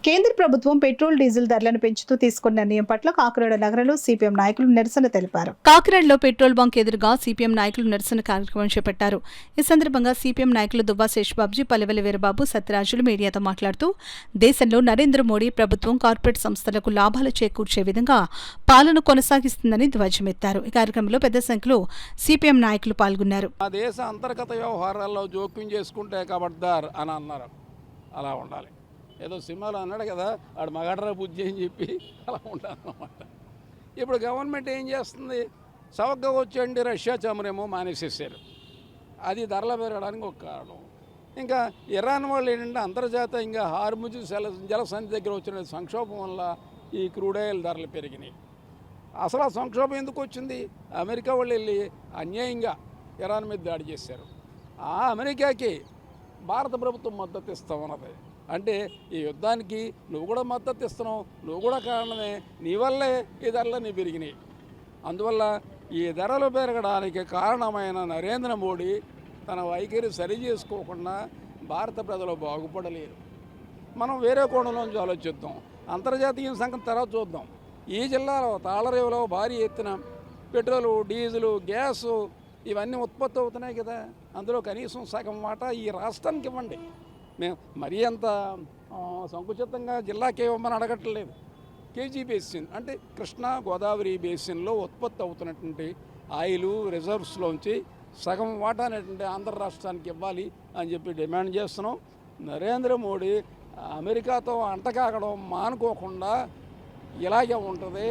కేంద్ర ప్రభుత్వం petrol diesel ధరలను పెంచుతూ తీసుకున్న నిర్ణయం పట్ల కాకినాడ నగరంలో సిపిఎం నాయకులు నిరసన తెలిపారు. కాకినాడలో పెట్రోల్ బంక్ ఎదురుగా సిపిఎం నాయకులు నిరసన కార్యక్రమం చేపట్టారు. ఈ సందర్భంగా సిపిఎం నాయకులు దువ్వా శేషబాబుజీ, పల్లెవెల్లి వీరబాబు, సత్యరాజులు మీడియాతో మాట్లాడుతూ దేశంలో నరేంద్ర మోడీ ప్రభుత్వం కార్పొరేట్ సంస్థలకు లాభాలు చేకూర్చే విధంగా పాలన కొనసాగిస్తుందని ధ్వజమెత్తారు. ఈ కార్యక్రమంలో పెద్ద సంఖ్యలో సిపిఎం నాయకులు పాల్గొన్నారు. దేశ అంతర్గత వ్యవహారాల్లో జోక్యం చేసుకుంటే కబడ్దార్ అని అన్నారు. అలా ఉండాలి. ఏదో సినిమాలో అన్నాడు కదా, ఆడు మగడరా బుద్ధి అని చెప్పి అలా ఉండాలన్నమాట. ఇప్పుడు గవర్నమెంట్ ఏం చేస్తుంది? సవగ్గా వచ్చేయండి రష్యా చమురేమో మానేసేసారు. అది ధరలు పెరగడానికి ఒక కారణం. ఇంకా ఇరాన్ వాళ్ళు ఏంటంటే అంతర్జాతీయంగా హార్ముజ్ జలసంధి దగ్గర వచ్చిన సంక్షోభం వల్ల ఈ క్రూడ్ ఆయిల్ ధరలు పెరిగినాయి. అసలు ఆ సంక్షోభం ఎందుకు వచ్చింది? అమెరికా వాళ్ళు వెళ్ళి అన్యాయంగా ఇరాన్ మీద దాడి చేశారు. ఆ అమెరికాకి భారత ప్రభుత్వం మద్దతు ఇస్తామన్నది. అంటే ఈ యుద్ధానికి నువ్వు కూడా మద్దతు ఇస్తున్నావు, నువ్వు కూడా కారణమే, నీ వల్లే ఈ ధరలన్నీ పెరిగినాయి. అందువల్ల ఈ ధరలు పెరగడానికి కారణమైన నరేంద్ర మోడీ తన వైఖరి సరి చేసుకోకుండా భారత ప్రజలు బాగుపడలేరు. మనం వేరే కోణంలోంచి ఆలోచిద్దాం. అంతర్జాతీయ సంగతి తర్వాత చూద్దాం. ఈ జిల్లాలో తాళరేవులో భారీ ఎత్తున పెట్రోలు, డీజిలు, గ్యాసు ఇవన్నీ ఉత్పత్తి అవుతున్నాయి కదా. అందులో కనీసం సగం వాటా ఈ రాష్ట్రానికి ఇవ్వండి. మేము మరీ అంత సంకుచితంగా జిల్లాకి ఇవ్వమని అడగట్లేదు. కేజీ బేసిన్ అంటే కృష్ణా గోదావరి బేసిన్లో ఉత్పత్తి అవుతున్నటువంటి ఆయిల్ రిజర్వ్స్లోంచి సగం వాటా అనేటువంటి ఆంధ్ర రాష్ట్రానికి ఇవ్వాలి అని చెప్పి డిమాండ్ చేస్తున్నాం. నరేంద్ర మోడీ అమెరికాతో అంటకాగడం మానుకోకుండా ఇలాగే ఉంటుంది.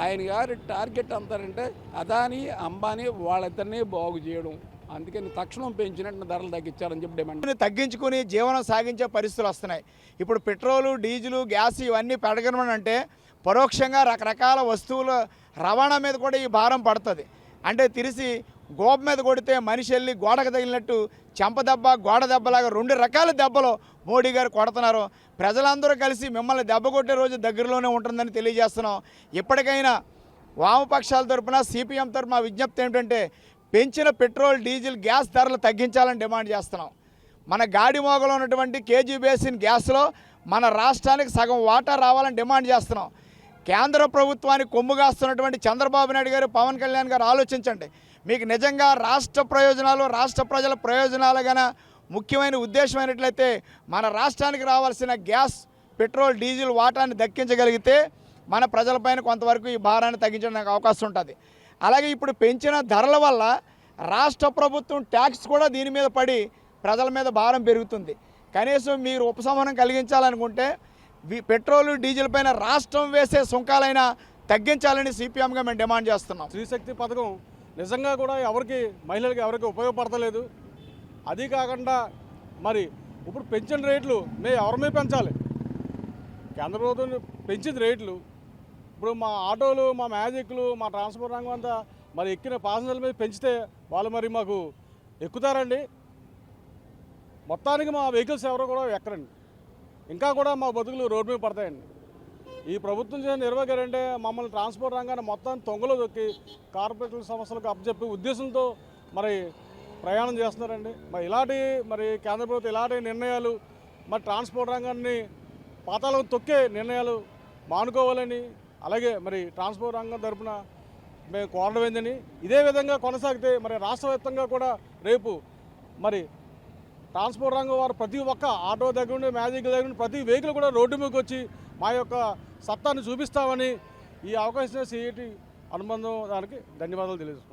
ఆయన గారి టార్గెట్ అంటారంటే అదానీ, అంబానీ వాళ్ళిద్దరినీ బాగు చేయడం. అందుకని తక్షణం పెంచినట్టు ధరలు తగ్గించాలని చెప్పి డిమాండ్. తగ్గించుకుని జీవనం సాగించే పరిస్థితులు వస్తున్నాయి. ఇప్పుడు పెట్రోలు, డీజిలు, గ్యాస్ ఇవన్నీ పెరగనంటే పరోక్షంగా రకరకాల వస్తువుల రవాణా మీద కూడా ఈ భారం పడుతుంది. అంటే తిరిసి గోప మీద కొడితే మనిషి వెళ్ళి గోడకు తగిలినట్టు చెంపదెబ్బ, గోడ దెబ్బలాగా 2 రకాల దెబ్బలు మోడీ గారు కొడుతున్నారు. ప్రజలందరూ కలిసి మిమ్మల్ని దెబ్బ కొట్టే రోజు దగ్గరలోనే ఉంటుందని తెలియజేస్తున్నాం. ఇప్పటికైనా వామపక్షాల తరఫున, సిపిఎం తరఫున విజ్ఞప్తి ఏమిటంటే పెంచిన పెట్రోల్, డీజిల్, గ్యాస్ ధరలు తగ్గించాలని డిమాండ్ చేస్తున్నాం. మన గాడిమోగలో ఉన్నటువంటి కేజీ బేసిన్ గ్యాస్లో మన రాష్ట్రానికి సగం వాటా రావాలని డిమాండ్ చేస్తున్నాం. కేంద్ర ప్రభుత్వానికి కొమ్ముగాస్తున్నటువంటి చంద్రబాబు నాయుడు గారు, పవన్ కళ్యాణ్ గారు ఆలోచించండి. మీకు నిజంగా రాష్ట్ర ప్రయోజనాలు, రాష్ట్ర ప్రజల ప్రయోజనాలు గాన ముఖ్యమైన ఉద్దేశమైనట్లయితే మన రాష్ట్రానికి రావాల్సిన గ్యాస్, పెట్రోల్, డీజిల్ వాటాన్ని దక్కించగలిగితే మన ప్రజలపైన కొంతవరకు ఈ భారాన్ని తగ్గించడానికి అవకాశం ఉంటుంది. అలాగే ఇప్పుడు పెంచిన ధరల వల్ల రాష్ట్ర ప్రభుత్వం ట్యాక్స్ కూడా దీని మీద పడి ప్రజల మీద భారం పెరుగుతుంది. కనీసం మీరు ఉపశమనం కలిగించాలనుకుంటే పెట్రోలు, డీజిల్ పైన రాష్ట్రం వేసే సుంకాలైనా తగ్గించాలని సిపిఎంగా మేము డిమాండ్ చేస్తున్నాం. స్త్రీశక్తి పథకం నిజంగా కూడా మహిళలకు ఎవరికి ఉపయోగపడతలేదు. అది కాకుండా మరి ఇప్పుడు పెంచిన రేట్లు ఎవరి మీద పెంచాలి? కేంద్ర ప్రభుత్వం పెంచింది రేట్లు. ఇప్పుడు మా ఆటోలు, మా మ్యాజిక్లు, మా ట్రాన్స్పోర్ట్ రంగం అంతా మరి ఎక్కిన ప్యాసింజర్ల మీద పెంచితే వాళ్ళు మరి మాకు ఎక్కుతారండి? మొత్తానికి మా వెహికల్స్ ఎవరో కూడా ఎక్కరండి. ఇంకా కూడా మా బతుకులు రోడ్డు మీద పడతాయండి. ఈ ప్రభుత్వం చేసిన నిర్వహణ అంటే మమ్మల్ని ట్రాన్స్పోర్ట్ రంగాన్ని మొత్తం తొంగలో దొక్కి కార్పొరేట్ సంస్థలకు అప్పచెప్పే ఉద్దేశంతో మరి ప్రయాణం చేస్తున్నారండి. మరి కేంద్ర ప్రభుత్వం ఇలాంటి నిర్ణయాలు మరి ట్రాన్స్పోర్ట్ రంగాన్ని పాతాళం తొక్కే నిర్ణయాలు మానుకోవాలని, అలాగే మరి ట్రాన్స్పోర్ట్ రంగం తరపున మేము కోరడమైందని, ఇదే విధంగా కొనసాగితే మరి రాష్ట్ర వ్యాప్తంగా కూడా రేపు మరి ట్రాన్స్పోర్ట్ రంగం వారు ప్రతి ఒక్క ఆటో దగ్గర నుండి, మ్యాజిక్ దగ్గర నుండి ప్రతి వెహికల్ కూడా రోడ్డు మీదకి వచ్చి మా యొక్క సత్తాన్ని చూపిస్తామని ఈ అవకాశం సిఐటి అనుబంధం దానికి ధన్యవాదాలు తెలియజేసుకుంటాం.